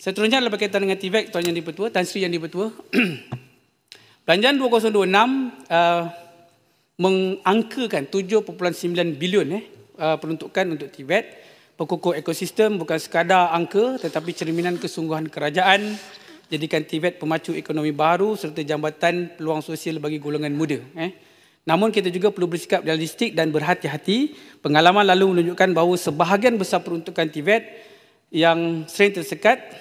Seterusnya adalah berkaitan dengan TVET, Tuan Yang Dipertua, Tan Sri Yang Dipertua. Belanjaan 2026 mengangkakan 7.9 bilion peruntukan untuk TVET. Pekukuh ekosistem bukan sekadar angka tetapi cerminan kesungguhan kerajaan jadikan TVET pemacu ekonomi baru serta jambatan peluang sosial bagi golongan muda. Namun kita juga perlu bersikap realistik dan berhati-hati. Pengalaman lalu menunjukkan bahawa sebahagian besar peruntukan TVET yang sering tersekat,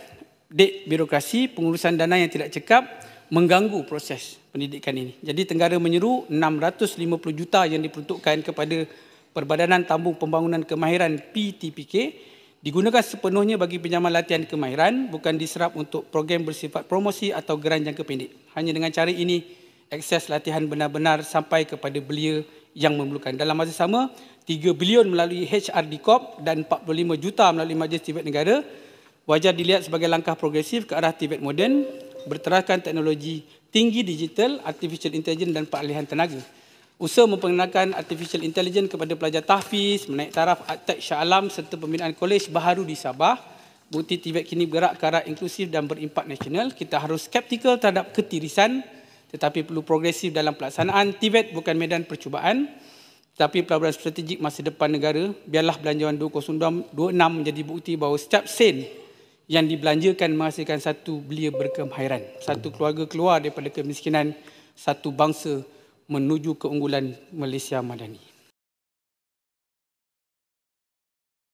dek birokrasi, pengurusan dana yang tidak cekap mengganggu proses pendidikan ini. Jadi Tenggara menyeru 650 juta yang diperuntukkan kepada Perbadanan Tambung Pembangunan Kemahiran PTPK digunakan sepenuhnya bagi pinjaman latihan kemahiran, bukan diserap untuk program bersifat promosi atau geran jangka pendek. Hanya dengan cara ini, akses latihan benar-benar sampai kepada belia yang memerlukan. Dalam masa sama, 3 bilion melalui HRD Corp dan 45 juta melalui Majlis TVET Negara wajar dilihat sebagai langkah progresif ke arah TVET moden, berteraskan teknologi tinggi digital, artificial intelligence dan peralihan tenaga. Usaha memperkenalkan artificial intelligence kepada pelajar tahfiz, menaik taraf Aktek Shah Alam serta pembinaan kolej baharu di Sabah. Bukti TVET kini bergerak ke arah inklusif dan berimpak nasional. Kita harus skeptikal terhadap ketirisan tetapi perlu progresif dalam pelaksanaan. TVET bukan medan percubaan tetapi pelaburan strategik masa depan negara. Biarlah belanjawan 2026 menjadi bukti bahawa setiap sen yang dibelanjakan menghasilkan satu belia berkemahiran. Satu keluarga keluar daripada kemiskinan, satu bangsa menuju keunggulan Malaysia Madani.